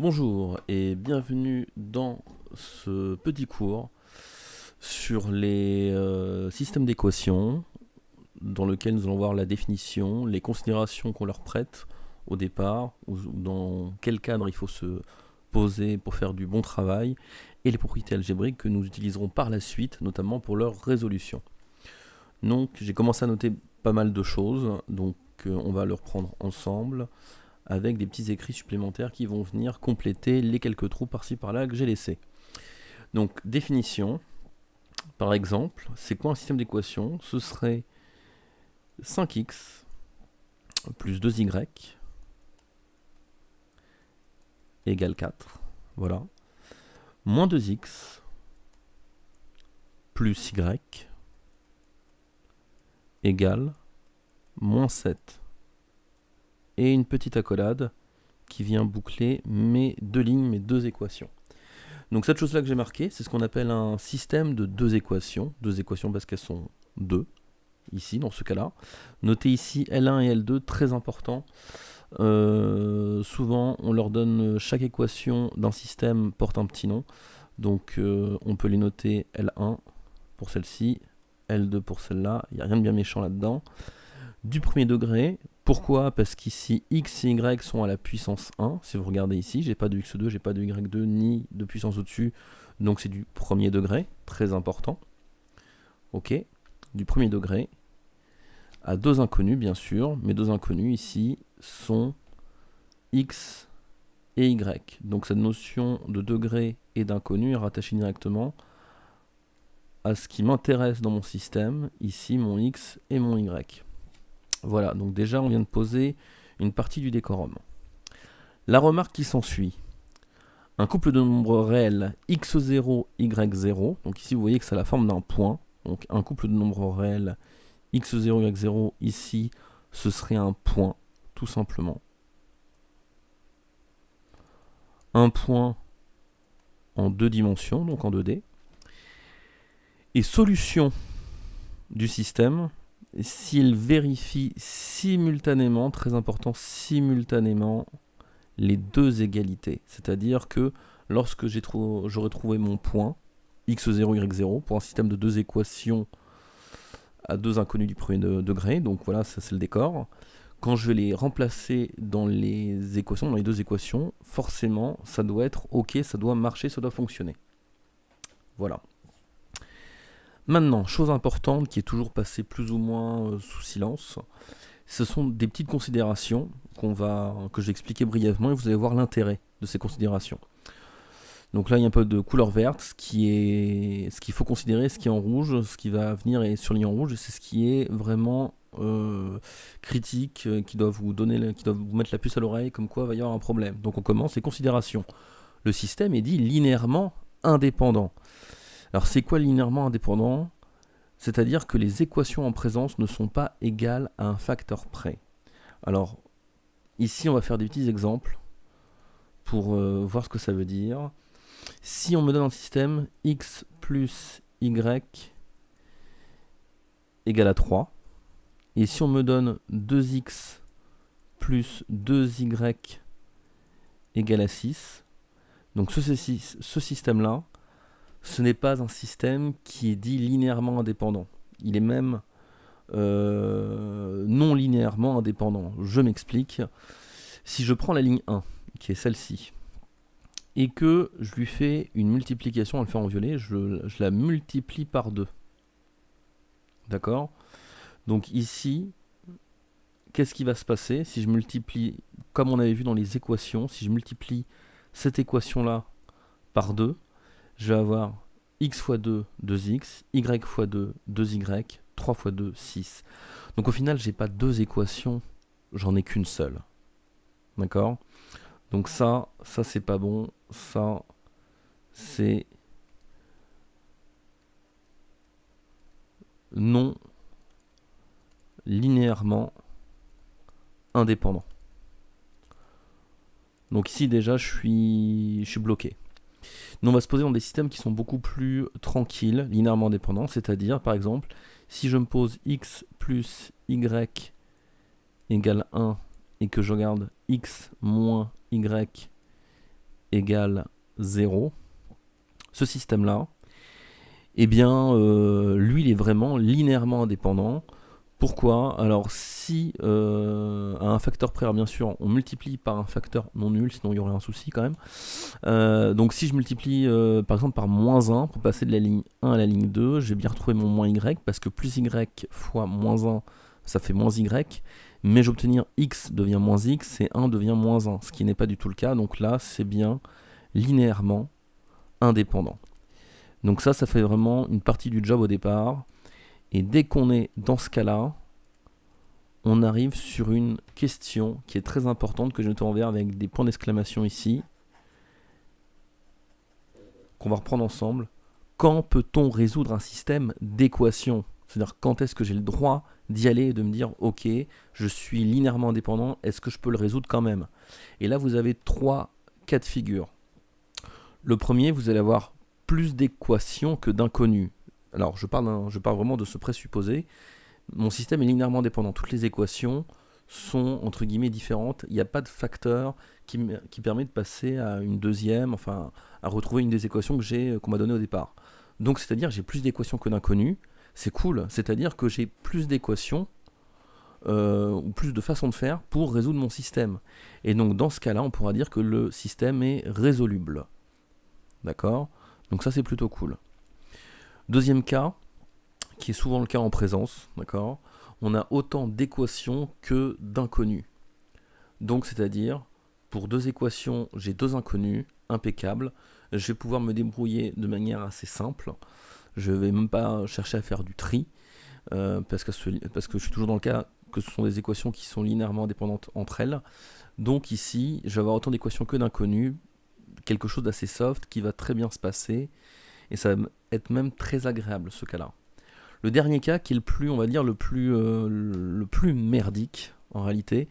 Bonjour et bienvenue dans ce petit cours sur les systèmes d'équations dans lequel nous allons voir la définition, les considérations qu'on leur prête au départ, ou dans quel cadre il faut se poser pour faire du bon travail, et les propriétés algébriques que nous utiliserons par la suite, notamment pour leur résolution. Donc j'ai commencé à noter pas mal de choses, donc on va le reprendre ensemble avec des petits écrits supplémentaires qui vont venir compléter les quelques trous par-ci par-là que j'ai laissés. Donc définition, par exemple, c'est quoi un système d'équations? Ce serait 5x plus 2y égale 4, voilà, moins 2x plus y égale moins 7. Et une petite accolade qui vient boucler mes deux lignes, mes deux équations. Donc cette chose-là que j'ai marquée, c'est ce qu'on appelle un système de deux équations parce qu'elles sont deux, ici, dans ce cas-là. Notez ici L1 et L2, très important. Souvent, on leur donne chaque équation d'un système porte un petit nom. Donc on peut les noter L1 pour celle-ci, L2 pour celle-là, il n'y a rien de bien méchant là-dedans. Du premier degré, pourquoi? Parce qu'ici x et y sont à la puissance 1, si vous regardez ici, j'ai pas de x2, j'ai pas de y2, ni de puissance au-dessus, donc c'est du premier degré, très important. Ok, du premier degré, à deux inconnus bien sûr, mes deux inconnus ici sont x et y. Donc cette notion de degré et d'inconnu est rattachée directement à ce qui m'intéresse dans mon système, ici mon x et mon y. Voilà, donc déjà on vient de poser une partie du décorum. La remarque qui s'ensuit, un couple de nombres réels x0, y0, donc ici vous voyez que c'est la forme d'un point, donc un couple de nombres réels x0, y0, ici ce serait un point, tout simplement. Un point en deux dimensions, donc en 2D. Et solution du système, s'il vérifie simultanément, très important, simultanément, les deux égalités. C'est-à-dire que lorsque j'aurai trouvé mon point, x0, y0, pour un système de deux équations à deux inconnus du premier degré, donc voilà, ça c'est le décor, quand je vais les remplacer dans les équations, dans les deux équations, forcément, ça doit être ok, ça doit marcher, ça doit fonctionner. Voilà. Maintenant, chose importante qui est toujours passée plus ou moins sous silence, ce sont des petites considérations que je vais expliquer brièvement et vous allez voir l'intérêt de ces considérations. Donc là, il y a un peu de couleur verte, ce qu'il faut considérer, ce qui est en rouge, ce qui va venir est surligné en rouge, c'est ce qui est vraiment critique, qui doit vous mettre la puce à l'oreille, comme quoi il va y avoir un problème. Donc on commence les considérations. Le système est dit linéairement indépendant. Alors c'est quoi linéairement indépendant? C'est-à-dire que les équations en présence ne sont pas égales à un facteur près. Alors ici on va faire des petits exemples pour voir ce que ça veut dire. Si on me donne un système x plus y égale à 3, et si on me donne 2x plus 2y égale à 6, donc ce système-là, ce n'est pas un système qui est dit linéairement indépendant. Il est même non linéairement indépendant. Je m'explique. Si je prends la ligne 1, qui est celle-ci, et que je lui fais une multiplication, on le fait en violet, je la multiplie par 2. D'accord? Donc ici, qu'est-ce qui va se passer si je multiplie, comme on avait vu dans les équations, si je multiplie cette équation-là par 2, je vais avoir x fois 2, 2x, y fois 2, 2y, 3 fois 2, 6. Donc au final, j'ai pas deux équations, j'en ai qu'une seule. D'accord? Donc ça c'est pas bon, ça c'est non linéairement indépendant. Donc ici déjà je suis bloqué. Nous on va se poser dans des systèmes qui sont beaucoup plus tranquilles, linéairement indépendants, c'est-à-dire par exemple si je me pose x plus y égale 1 et que je regarde x moins y égale 0, ce système-là, eh bien, lui, il est vraiment linéairement indépendant. Pourquoi? Alors, si à un facteur près, alors bien sûr, on multiplie par un facteur non nul, sinon il y aurait un souci quand même. Donc, si je multiplie par exemple par moins 1 pour passer de la ligne 1 à la ligne 2, j'ai bien retrouvé mon moins y, parce que plus y fois moins 1, ça fait moins y. Mais j'obtenir x devient moins x et 1 devient moins 1, ce qui n'est pas du tout le cas. Donc là, c'est bien linéairement indépendant. Donc ça fait vraiment une partie du job au départ. Et dès qu'on est dans ce cas-là, on arrive sur une question qui est très importante, que je te renverrai avec des points d'exclamation ici, qu'on va reprendre ensemble. Quand peut-on résoudre un système d'équations? C'est-à-dire quand est-ce que j'ai le droit d'y aller et de me dire ok, je suis linéairement indépendant, est-ce que je peux le résoudre quand même? Et là vous avez 3 cas de figure. Le premier, vous allez avoir plus d'équations que d'inconnus. Alors je parle vraiment de ce présupposé. Mon système est linéairement indépendant. Toutes les équations sont entre guillemets différentes. Il n'y a pas de facteur qui permet de passer à une deuxième, enfin à retrouver une des équations qu'on m'a donné au départ. Donc c'est-à-dire j'ai plus d'équations que d'inconnus. C'est cool, c'est-à-dire que j'ai plus d'équations ou plus de façons de faire pour résoudre mon système. Et donc dans ce cas-là, on pourra dire que le système est résoluble. D'accord? Donc ça c'est plutôt cool. Deuxième cas, qui est souvent le cas en présence, d'accord? On a autant d'équations que d'inconnus. Donc c'est-à-dire, pour 2 équations, j'ai 2 inconnus, impeccable. Je vais pouvoir me débrouiller de manière assez simple. Je ne vais même pas chercher à faire du tri, parce que je suis toujours dans le cas que ce sont des équations qui sont linéairement indépendantes entre elles. Donc ici, je vais avoir autant d'équations que d'inconnus, quelque chose d'assez soft qui va très bien se passer, et ça va être même très agréable ce cas-là. Le dernier cas, qui est le plus, on va dire, le plus merdique, en réalité,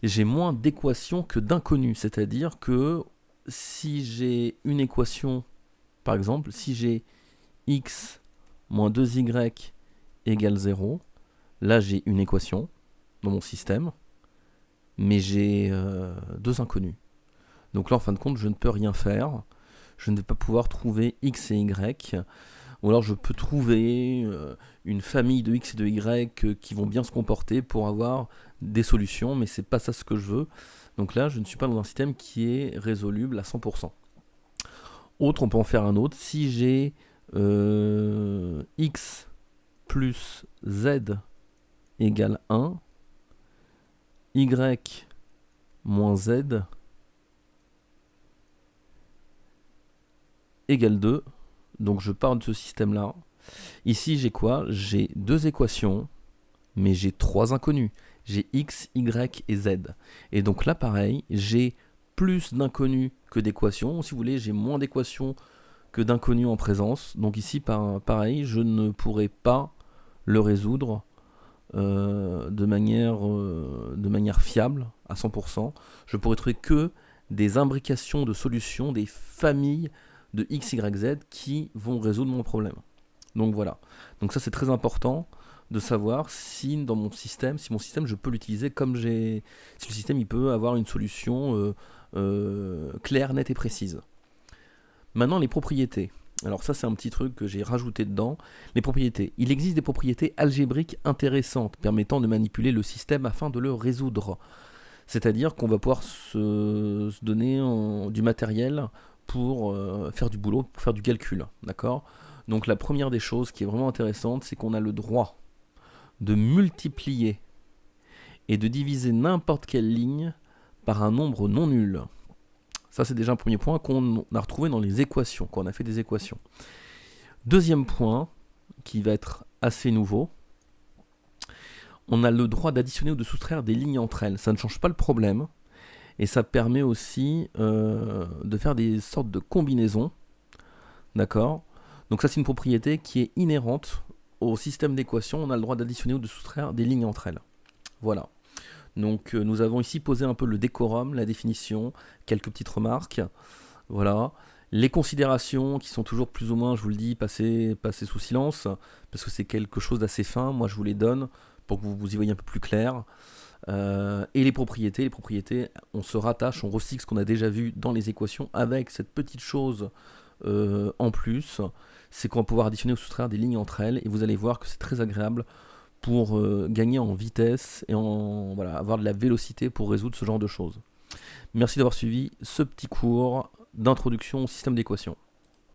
j'ai moins d'équations que d'inconnus, c'est-à-dire que si j'ai une équation, par exemple, si j'ai x moins 2y égale 0, là j'ai une équation dans mon système, mais j'ai 2 inconnus. Donc là, en fin de compte, je ne peux rien faire. Je ne vais pas pouvoir trouver x et y. Ou alors je peux trouver une famille de x et de y qui vont bien se comporter pour avoir des solutions, mais c'est pas ça ce que je veux. Donc là, je ne suis pas dans un système qui est résoluble à 100%. Autre, on peut en faire un autre. Si j'ai x plus z égale 1, y moins z égale 2, donc je pars de ce système-là. Ici, j'ai quoi? J'ai 2 équations, mais j'ai 3 inconnus. J'ai x, y et z. Et donc là, pareil, j'ai plus d'inconnus que d'équations. Si vous voulez, j'ai moins d'équations que d'inconnus en présence. Donc ici, pareil, je ne pourrai pas le résoudre de manière fiable, à 100%. Je pourrai trouver que des imbrications de solutions, des familles de x, y, z qui vont résoudre mon problème. Donc voilà. Donc ça c'est très important de savoir si dans mon système, je peux l'utiliser comme si le système il peut avoir une solution claire, nette et précise. Maintenant les propriétés. Alors ça c'est un petit truc que j'ai rajouté dedans. Les propriétés. Il existe des propriétés algébriques intéressantes permettant de manipuler le système afin de le résoudre. C'est-à-dire qu'on va pouvoir se donner du matériel pour faire du boulot, pour faire du calcul, d'accord? Donc la première des choses qui est vraiment intéressante, c'est qu'on a le droit de multiplier et de diviser n'importe quelle ligne par un nombre non nul. Ça c'est déjà un premier point qu'on a retrouvé dans les équations, quand on a fait des équations. Deuxième point, qui va être assez nouveau, on a le droit d'additionner ou de soustraire des lignes entre elles. Ça ne change pas le problème. Et ça permet aussi de faire des sortes de combinaisons. D'accord? Donc ça c'est une propriété qui est inhérente au système d'équations. On a le droit d'additionner ou de soustraire des lignes entre elles. Voilà. Donc nous avons ici posé un peu le décorum, la définition, quelques petites remarques. Voilà. Les considérations qui sont toujours plus ou moins, je vous le dis, passées sous silence, parce que c'est quelque chose d'assez fin. Moi je vous les donne pour que vous y voyez un peu plus clair. Et les propriétés, on se rattache, on recycle ce qu'on a déjà vu dans les équations avec cette petite chose en plus, c'est qu'on va pouvoir additionner ou soustraire des lignes entre elles, et vous allez voir que c'est très agréable pour gagner en vitesse et avoir de la vélocité pour résoudre ce genre de choses. Merci d'avoir suivi ce petit cours d'introduction au système d'équations.